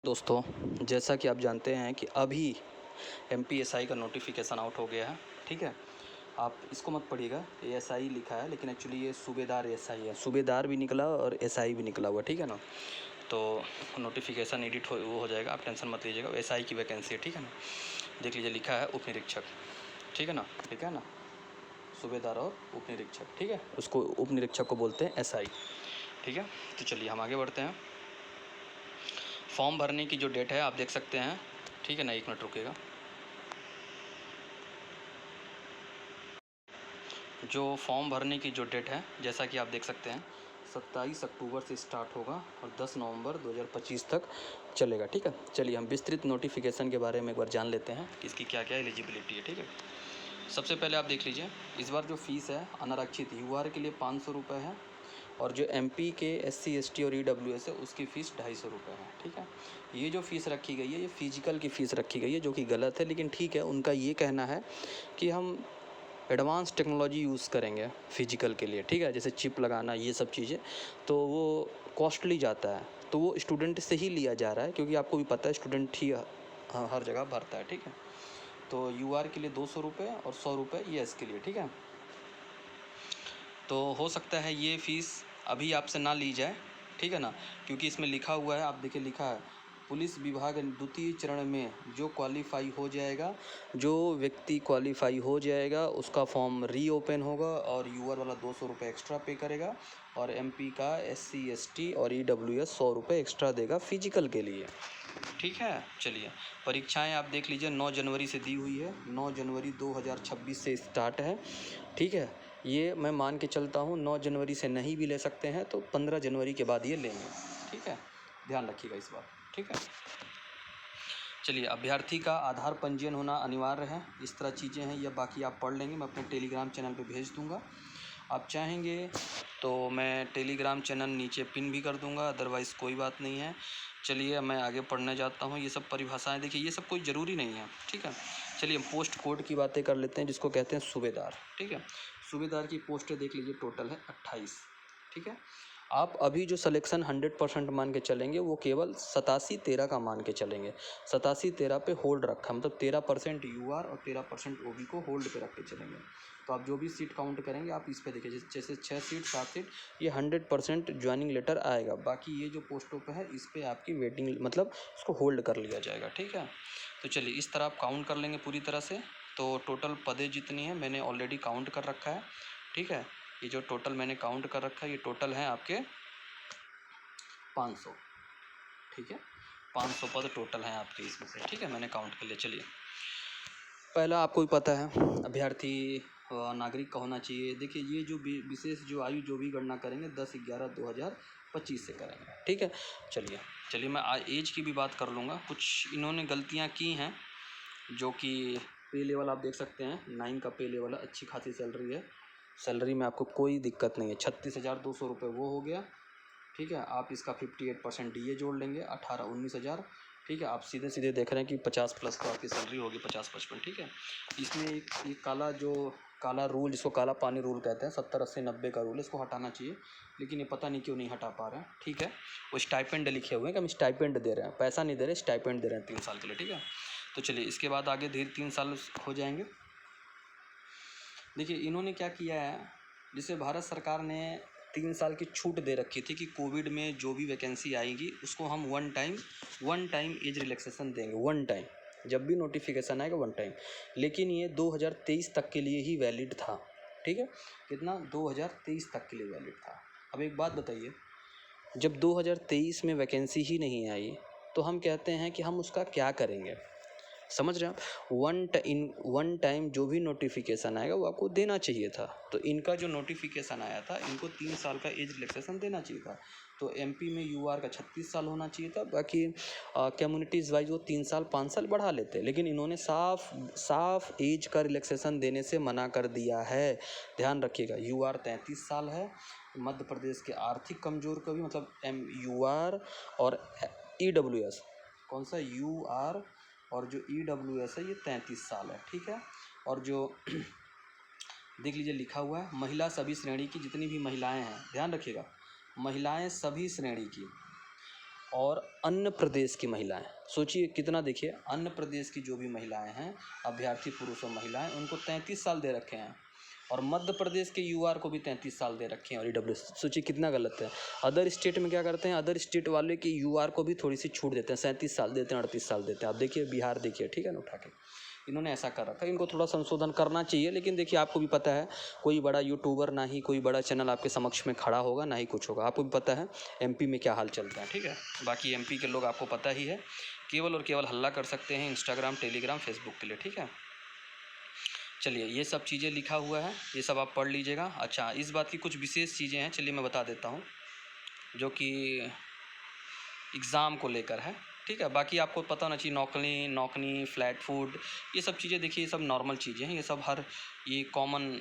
दोस्तों, जैसा कि आप जानते हैं कि अभी एमपीएसआई का नोटिफिकेशन आउट हो गया है। ठीक है, आप इसको मत पढ़िएगा, एएसआई लिखा है लेकिन एक्चुअली ये सूबेदार एएसआई है। सूबेदार भी निकला और एसआई भी निकला हुआ, ठीक है ना। तो नोटिफिकेशन एडिट हो जाएगा, आप टेंशन मत लीजिएगा। एसआई की वैकेंसी है, ठीक है ना। देख लीजिए, लिखा है उप निरीक्षक, ठीक है ना, ठीक है ना। सूबेदार और उप निरीक्षक, ठीक है, उसको उप निरीक्षक को बोलते हैं एसआई, ठीक है। तो चलिए हम आगे बढ़ते हैं। फॉर्म भरने की जो डेट है आप देख सकते हैं, ठीक है ना। 1 मिनट रुकिएगा। जो फॉर्म भरने की जो डेट है, जैसा कि आप देख सकते हैं, 27 अक्टूबर से स्टार्ट होगा और 10 नवंबर 2025 तक चलेगा, ठीक है। चलिए हम विस्तृत नोटिफिकेशन के बारे में एक बार जान लेते हैं कि इसकी क्या क्या एलिजिबिलिटी है, ठीक है। सबसे पहले आप देख लीजिए, इस बार जो फ़ीस है अनारक्षित यूआर के लिए 500 रुपये है, और जो एमपी के एससी एसटी और ईडब्ल्यूएस है उसकी फ़ीस 250 रुपये है, ठीक है। ये जो फ़ीस रखी गई है ये फिजिकल की फ़ीस रखी गई है, जो कि गलत है, लेकिन ठीक है। उनका ये कहना है कि हम एडवांस टेक्नोलॉजी यूज़ करेंगे फ़िजिकल के लिए, ठीक है, जैसे चिप लगाना, ये सब चीज़ें, तो वो कॉस्टली जाता है, तो वो स्टूडेंट से ही लिया जा रहा है, क्योंकि आपको भी पता है स्टूडेंट ही हर जगह भरता है, ठीक है। तो यूआर के लिए 200 रुपये और 100 रुपये ईएस के लिए, ठीक है। तो हो सकता है ये फ़ीस अभी आपसे ना ली जाए, ठीक है ना, क्योंकि इसमें लिखा हुआ है, आप देखिए लिखा है, पुलिस विभाग द्वितीय चरण में जो क्वालिफाई हो जाएगा, जो व्यक्ति क्वालिफाई हो जाएगा उसका फॉर्म रीओपन होगा और यूआर वाला 200 रुपये एक्स्ट्रा पे करेगा, और एमपी का एससी एसटी और ईडब्ल्यूएस 100 रुपये एक्स्ट्रा देगा फिजिकल के लिए, ठीक है। चलिए, परीक्षाएं आप देख लीजिए, 9 जनवरी से दी हुई है, 9 जनवरी 2026 से स्टार्ट है, ठीक है। ये मैं मान के चलता हूँ 9 जनवरी से नहीं भी ले सकते हैं तो 15 जनवरी के बाद ये लेंगे, ठीक है। ध्यान रखिएगा इस बार, ठीक है। चलिए, अभ्यर्थी का आधार पंजीयन होना अनिवार्य है, इस तरह चीज़ें हैं, यह बाकी आप पढ़ लेंगे, मैं अपने टेलीग्राम चैनल पे भेज दूँगा। आप चाहेंगे तो मैं टेलीग्राम चैनल नीचे पिन भी कर दूँगा, अदरवाइज़ कोई बात नहीं है। चलिए मैं आगे पढ़ने जाता हूँ। ये सब परिभाषाएं देखिए, ये सब कोई ज़रूरी नहीं है, ठीक है। चलिए हम पोस्ट कोड की बातें कर लेते हैं, जिसको कहते हैं सूबेदार, ठीक है। सूबेदार की पोस्टें देख लीजिए, टोटल है 28, ठीक है। आप अभी जो सिलेक्शन 100% मान के चलेंगे वो केवल 87-13 का मान के चलेंगे। 87-13 पे होल्ड रखा, मतलब 13% यूआर और 13% ओबी को होल्ड पे रख के चलेंगे। तो आप जो भी सीट काउंट करेंगे आप इस पे देखिए, जैसे 6 सीट 7 सीट, ये 100% ज्वाइनिंग लेटर आएगा। बाकी ये जो पोस्टों पे है इस पर आपकी वेटिंग, मतलब इसको होल्ड कर लिया जाएगा, ठीक है। तो चलिए इस तरह आप काउंट कर लेंगे पूरी तरह से। तो टोटल पदें जितनी हैं मैंने ऑलरेडी काउंट कर रखा है, ठीक है। ये जो टोटल मैंने काउंट कर रखा है, ये टोटल है आपके 500, ठीक है। 500 पद टोटल हैं आपके इसमें से, ठीक है, मैंने काउंट कर लिया। चलिए, पहला आपको भी पता है, अभ्यर्थी नागरिक का होना चाहिए। देखिए, ये जो विशेष जो आयु जो भी गणना करेंगे 10/11/2025 से करेंगे, ठीक है। चलिए मैं एज की भी बात कर लूँगा। कुछ इन्होंने गलतियाँ की हैं, जो कि पे लेवल आप देख सकते हैं, 9 का पे लेवल है, अच्छी खासी सैलरी है, सैलरी में आपको कोई दिक्कत नहीं है। 36,200 रुपये वो हो गया, ठीक है। आप इसका 58% डीए जोड़ लेंगे, 18-19 हज़ार, ठीक है। आप सीधे सीधे देख रहे हैं कि 50 प्लस तो आपकी सैलरी होगी, 50-55, ठीक है। इसमें एक काला रूल, जिसको काला पानी रूल कहते हैं, 70-80-90 का रूल है, इसको हटाना चाहिए, लेकिन ये पता नहीं क्यों नहीं हटा पा रहे हैं, ठीक है। वो स्टाइपेंड लिखे हुए हैं कि हम स्टाइपेंड दे रहे हैं, पैसा नहीं दे रहे, स्टाइपेंड दे रहे हैं 3 साल के लिए, ठीक है। तो चलिए इसके बाद आगे धीरे 3 साल हो जाएंगे। देखिए इन्होंने क्या किया है, जिसे भारत सरकार ने 3 साल की छूट दे रखी थी कि कोविड में जो भी वैकेंसी आएगी उसको हम वन टाइम एज रिलैक्सेशन देंगे, वन टाइम, जब भी नोटिफिकेशन आएगा वन टाइम। लेकिन ये 2023 तक के लिए ही वैलिड था, ठीक है। कितना? 2023 तक के लिए वैलिड था। अब एक बात बताइए, जब 2023 में वैकेंसी ही नहीं आई तो हम कहते हैं कि हम उसका क्या करेंगे? समझ रहे हैं आप? वन टाइम जो भी नोटिफिकेशन आएगा वो आपको देना चाहिए था। तो इनका जो नोटिफिकेशन आया था, इनको 3 साल का एज रिलैक्सेशन देना चाहिए था। तो एमपी में यूआर का 36 साल होना चाहिए था, बाकी कम्युनिटीज़ वाइज वो 3 साल 5 साल बढ़ा लेते, लेकिन इन्होंने साफ एज का रिलैक्सेशन देने से मना कर दिया है। ध्यान रखिएगा, यूआर 33 साल है। मध्य प्रदेश के आर्थिक कमजोर को भी, मतलब यूआर और ईडब्ल्यूएस, कौन सा यूआर और जो ईडब्ल्यूएस है ये 33 साल है, ठीक है। और जो देख लीजिए लिखा हुआ है, महिला सभी श्रेणी की जितनी भी महिलाएं हैं, ध्यान रखिएगा, महिलाएं सभी श्रेणी की, और अन्य प्रदेश की महिलाएं, सोचिए कितना, देखिए अन्य प्रदेश की जो भी महिलाएं हैं, अभ्यर्थी पुरुष और महिलाएं, उनको 33 साल दे रखे हैं। और मध्य प्रदेश के यूआर को भी 33 साल दे रखे हैं और ईडब्ल्यूएस। सोचिए कितना गलत है। अदर स्टेट में क्या करते हैं, अदर स्टेट वाले के यूआर को भी थोड़ी सी छूट देते हैं, 37 साल देते हैं, 38 साल देते हैं। आप देखिए बिहार देखिए, ठीक है ना, उठा के इन्होंने ऐसा कर रखा है। इनको थोड़ा संशोधन करना चाहिए। लेकिन देखिए आपको भी पता है, कोई बड़ा यूट्यूबर ना ही कोई बड़ा चैनल आपके समक्ष में खड़ा होगा, ना ही कुछ होगा। आपको भी पता है एमपी में क्या हाल चल रहा है, ठीक है। बाकी एमपी के लोग आपको पता ही है, केवल और केवल हल्ला कर सकते हैं इंस्टाग्राम, टेलीग्राम, फेसबुक के लिए, ठीक है। चलिए ये सब चीज़ें लिखा हुआ है, ये सब आप पढ़ लीजिएगा। अच्छा, इस बात की कुछ विशेष चीज़ें हैं, चलिए मैं बता देता हूँ, जो कि एग्ज़ाम को लेकर है, ठीक है। बाकी आपको पता होना चाहिए, नौकनी, फ्लैट फूड, ये सब चीज़ें देखिए, ये सब नॉर्मल चीज़ें हैं, ये सब ये कॉमन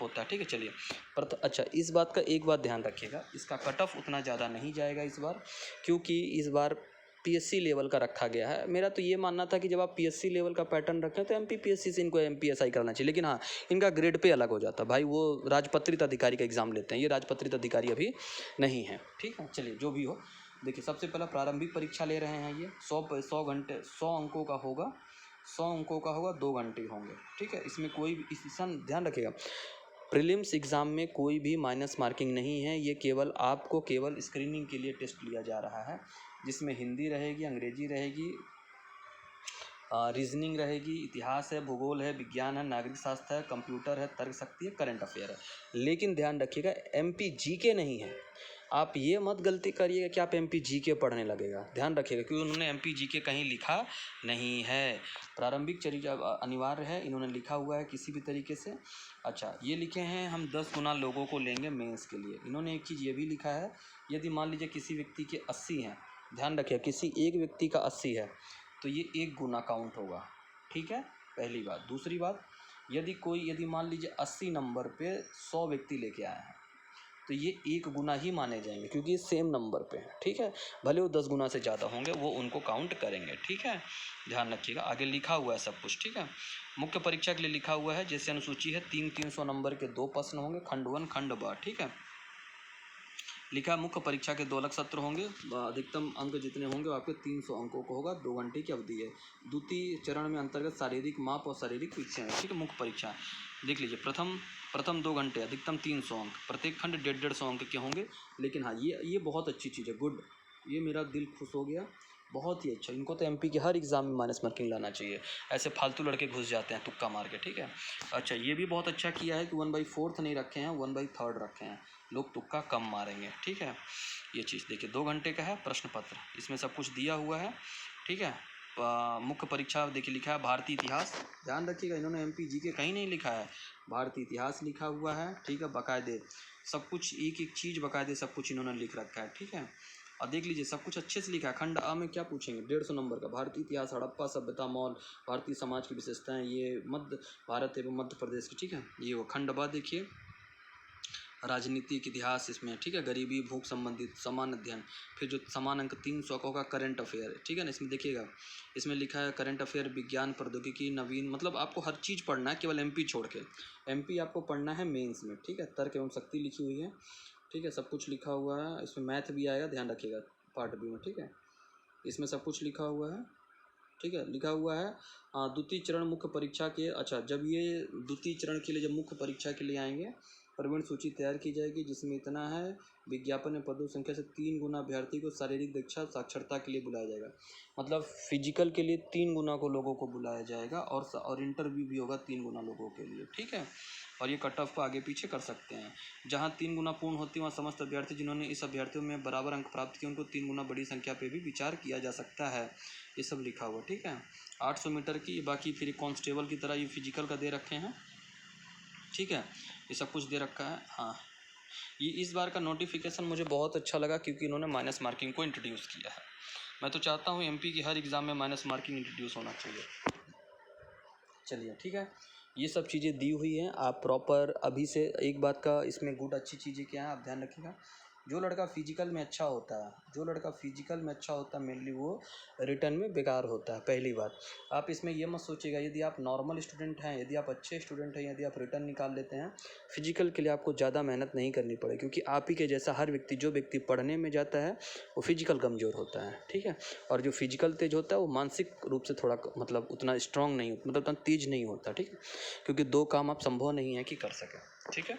होता है, ठीक है। चलिए पर अच्छा, इस बात का एक बात ध्यान रखिएगा, इसका कट ऑफ उतना ज़्यादा नहीं जाएगा इस बार, क्योंकि इस बार पीएससी लेवल का रखा गया है। मेरा तो ये मानना था कि जब आप पीएससी लेवल का पैटर्न रखें तो एमपी पीएससी से इनको एमपीएसआई करना चाहिए। लेकिन हाँ, इनका ग्रेड पे अलग हो जाता है भाई, वो राजपत्रित अधिकारी का एग्ज़ाम लेते हैं, ये राजपत्रित अधिकारी अभी नहीं है, ठीक है। चलिए जो भी हो, देखिए सबसे पहला प्रारंभिक परीक्षा ले रहे हैं, ये 100 घंटे 100 अंकों का होगा, 100 अंकों का होगा, 2 घंटे होंगे, ठीक है। इसमें कोई भी इसका ध्यान रखिएगा, प्रीलिम्स एग्ज़ाम में कोई भी माइनस मार्किंग नहीं है। ये केवल आपको केवल स्क्रीनिंग के लिए टेस्ट लिया जा रहा है, जिसमें हिंदी रहेगी, अंग्रेजी रहेगी, रीजनिंग रहेगी, इतिहास है, भूगोल है, विज्ञान है, नागरिक शास्त्र है, कंप्यूटर है, तर्क शक्ति है, करंट अफेयर है। लेकिन ध्यान रखिएगा एमपी जीके नहीं है। आप ये मत गलती करिएगा कि आप एमपी जीके पढ़ने लगेगा, ध्यान रखिएगा, क्योंकि उन्होंने एमपी जीके कहीं लिखा नहीं है। प्रारंभिक चर्चा अनिवार्य है, इन्होंने लिखा हुआ है किसी भी तरीके से। अच्छा, ये लिखे हैं हम 10 गुना लोगों को लेंगे मेंस के लिए। इन्होंने एक चीज़ ये भी लिखा है, यदि मान लीजिए किसी व्यक्ति के 80 हैं, ध्यान रखिए किसी एक व्यक्ति का 80 है तो ये 1 गुना काउंट होगा, ठीक है, पहली बात। दूसरी बात, यदि मान लीजिए 80 नंबर पे 100 व्यक्ति लेके आए हैं तो ये 1 गुना ही माने जाएंगे, क्योंकि ये सेम नंबर पे है, ठीक है। भले वो 10 गुना से ज़्यादा होंगे, वो उनको काउंट करेंगे, ठीक है। ध्यान रखिएगा, आगे लिखा हुआ है सब कुछ, ठीक है। मुख्य परीक्षा के लिए लिखा हुआ है, जैसे अनुसूची है 300 नंबर के 2 प्रश्न होंगे, खंड 1 खंड 2, ठीक है। लिखा मुख्य परीक्षा के 2 अलग सत्र होंगे, अधिकतम अंक जितने होंगे वो आपके 300 अंकों को होगा, 2 घंटे की अवधि है। द्वितीय चरण में अंतर्गत शारीरिक माप और शारीरिक परीक्षाएं, ठीक है। मुख्य परीक्षा देख लीजिए, प्रथम 2 घंटे, अधिकतम 300 अंक, प्रत्येक खंड 150 अंक के होंगे। लेकिन हाँ, ये बहुत अच्छी चीज़ है, गुड, ये मेरा दिल खुश हो गया, बहुत ही अच्छा। इनको तो एमपी के हर एग्ज़ाम में माइनस मार्किंग लाना चाहिए, ऐसे फालतू लड़के घुस जाते हैं तुक्का मार के, ठीक है। अच्छा, ये भी बहुत अच्छा किया है कि 1/4 नहीं रखे हैं, 1/3 रखे हैं, लोग तुक्का कम मारेंगे, ठीक है। ये चीज़ देखिए, 2 घंटे का है प्रश्न पत्र, इसमें सब कुछ दिया हुआ है, ठीक है। मुख्य परीक्षा देखिए लिखा है भारतीय इतिहास, ध्यान रखिएगा, इन्होंने एमपी जीके कहीं नहीं लिखा है, भारतीय इतिहास लिखा हुआ है, ठीक है। बाकायदे सब कुछ, एक एक चीज़ बाकायदे सब कुछ इन्होंने लिख रखा है, ठीक है। और देख लीजिए सब कुछ अच्छे से लिखा है। खंड आ में क्या पूछेंगे, 150 नंबर का, भारतीय इतिहास, हड़प्पा सभ्यता, मौल, भारतीय समाज की विशेषताएं, ये मध्य भारत एवं मध्य प्रदेश की, ठीक है। ये वो खंड बा देखिए, राजनीतिक इतिहास इसमें, ठीक है, गरीबी, भूख संबंधित समान अध्ययन, फिर जो समान अंक 300 का होगा करंट अफेयर, ठीक है ना। इसमें देखिएगा, इसमें लिखा है करंट अफेयर, विज्ञान, प्रौद्योगिकी, नवीन, मतलब आपको हर चीज़ पढ़ना है, केवल एमपी छोड़ के। एमपी आपको पढ़ना है मेंस में, ठीक है। तर्क एवं शक्ति लिखी हुई है, ठीक है, सब कुछ लिखा हुआ है। इसमें मैथ भी आएगा, ध्यान रखिएगा, पार्ट बी में, ठीक है। इसमें सब कुछ लिखा हुआ है, ठीक है, लिखा हुआ है। द्वितीय चरण मुख्य परीक्षा के, अच्छा, जब ये द्वितीय चरण के लिए जब मुख्य परीक्षा के लिए आएंगे, प्रवीण सूची तैयार की जाएगी, जिसमें इतना है, विज्ञापन में पदों संख्या से 3 गुना अभ्यर्थी को शारीरिक दक्षता साक्षरता के लिए बुलाया जाएगा। मतलब फिजिकल के लिए 3 गुना को लोगों को बुलाया जाएगा, और इंटरव्यू भी होगा 3 गुना लोगों के लिए, ठीक है। और ये कट ऑफ को आगे पीछे कर सकते हैं। जहाँ 3 गुना पूर्ण होती है, वहाँ समस्त अभ्यर्थी जिन्होंने इस अभ्यर्थियों में बराबर अंक प्राप्त किए, उनको 3 गुना बड़ी संख्या पर भी विचार किया जा सकता है। ये सब लिखा हुआ, ठीक है। 800 मीटर की, बाकी फिर कांस्टेबल की तरह ये फिजिकल का दे रखे हैं, ठीक है, ये सब कुछ दे रखा है। हाँ, ये इस बार का नोटिफिकेशन मुझे बहुत अच्छा लगा, क्योंकि इन्होंने माइनस मार्किंग को इंट्रोड्यूस किया है। मैं तो चाहता हूँ एमपी की हर एग्ज़ाम में माइनस मार्किंग इंट्रोड्यूस होना चाहिए। चलिए, ठीक है, ये सब चीज़ें दी हुई हैं, आप प्रॉपर अभी से। एक बात का इसमें गुड अच्छी चीज़ें क्या है, आप ध्यान रखिएगा, जो लड़का फिजिकल में अच्छा होता है मेनली वो रिटर्न में बेकार होता है। पहली बात, आप इसमें ये मत सोचिएगा, यदि आप नॉर्मल स्टूडेंट हैं, यदि आप अच्छे स्टूडेंट हैं, यदि आप रिटर्न निकाल लेते हैं, फिजिकल के लिए आपको ज़्यादा मेहनत नहीं करनी पड़े, क्योंकि आप ही के जैसा हर व्यक्ति, जो व्यक्ति पढ़ने में जाता है वो फिजिकल कमज़ोर होता है, ठीक है। और जो फिजिकल तेज होता है वो मानसिक रूप से थोड़ा मतलब उतना स्ट्रांग नहीं, मतलब उतना तेज नहीं होता, ठीक है, क्योंकि दो काम आप संभव नहीं है कि कर सकें, ठीक है।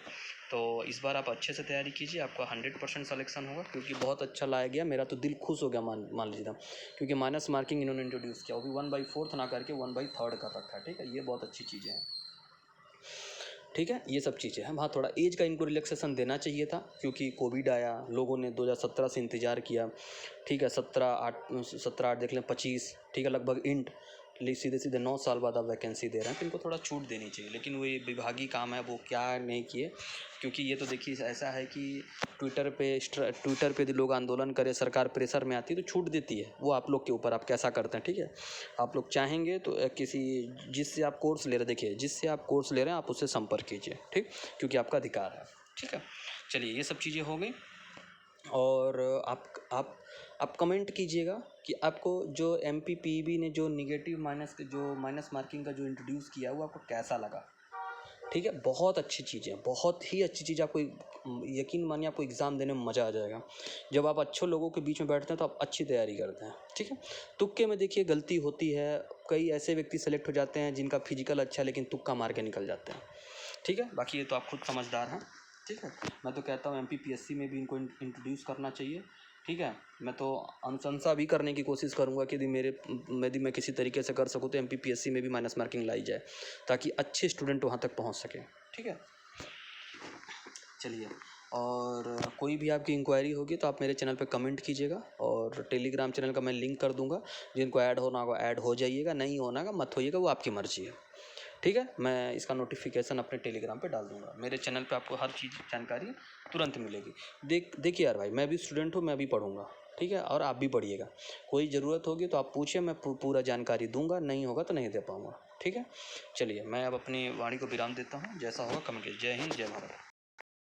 तो इस बार आप अच्छे से तैयारी कीजिए, आपका 100% सिलेक्शन होगा, क्योंकि बहुत अच्छा लाया गया, मेरा तो दिल खुश हो गया मान लीजिए था, क्योंकि माइनस मार्किंग इन्होंने इंट्रोड्यूस किया, वो भी 1/4 ना करके 1/3 कर रखा है, ठीक है। ये बहुत अच्छी चीज़ें हैं, ठीक है। ये सब चीज़ें हैं। हाँ, थोड़ा एज का इनको रिलैक्सेशन देना चाहिए था, क्योंकि कोविड आया, लोगों ने 2017 से इंतज़ार किया, ठीक है। 17 8 देख लें, 25, ठीक है, लगभग इंट सीधे सीधे 9 साल बाद आप वैकेंसी दे रहे हैं, तो इनको थोड़ा छूट देनी चाहिए। लेकिन वो ये विभागीय काम है, वो क्या नहीं किए, क्योंकि ये तो देखिए ऐसा है कि ट्विटर पे यदि लोग आंदोलन करें, सरकार प्रेशर में आती है तो छूट देती है, वो आप लोग के ऊपर आप कैसा करते हैं, ठीक है। आप लोग चाहेंगे तो जिससे आप कोर्स ले रहे, देखिए जिससे आप कोर्स ले रहे हैं आप उससे संपर्क कीजिए, ठीक, क्योंकि आपका अधिकार है, ठीक है। चलिए, ये सब चीज़ें हो गई। और आप कमेंट कीजिएगा कि आपको जो MPPB ने जो निगेटिव माइनस मार्किंग का जो इंट्रोड्यूस किया वो आपको कैसा लगा, ठीक है। बहुत अच्छी चीज़ है, बहुत ही अच्छी चीज़। आपको यकीन मानिए, आपको एग्ज़ाम देने में मज़ा आ जाएगा। जब आप अच्छे लोगों के बीच में बैठते हैं तो आप अच्छी तैयारी करते हैं, ठीक है। तुक्के में देखिए गलती होती है, कई ऐसे व्यक्ति सेलेक्ट हो जाते हैं जिनका फिजिकल अच्छा है लेकिन तुक्का मार के निकल जाते हैं, ठीक है। बाकी ये तो आप खुद समझदार हैं, ठीक है। मैं तो कहता हूँ MPPSC में भी इनको इंट्रोड्यूस करना चाहिए, ठीक है। मैं तो अनुशंसा भी करने की कोशिश करूँगा कि यदि मैं किसी तरीके से कर सकूँ तो MPPSC में भी माइनस मार्किंग लाई जाए, ताकि अच्छे स्टूडेंट वहाँ तक पहुँच सकें, ठीक है। चलिए, और कोई भी आपकी इंक्वायरी होगी तो आप मेरे चैनल पे कमेंट कीजिएगा, और टेलीग्राम चैनल का मैं लिंक कर दूंगा, जिनको ऐड होना होगा ऐड हो जाइएगा, नहीं होना होगा मत होइएगा, वो आपकी मर्ज़ी है, ठीक है। मैं इसका नोटिफिकेशन अपने टेलीग्राम पे डाल दूंगा। मेरे चैनल पे आपको हर चीज़ जानकारी तुरंत मिलेगी। देखिए यार भाई, मैं भी स्टूडेंट हूँ, मैं भी पढ़ूंगा, ठीक है, और आप भी पढ़िएगा। कोई ज़रूरत होगी तो आप पूछिए, मैं पूरा जानकारी दूंगा, नहीं होगा तो नहीं दे पाऊँगा, ठीक है। चलिए, मैं अब अपनी वाणी को विराम देता हूँ, जैसा होगा कमेंट कीजिए। जय हिंद, जय भारत।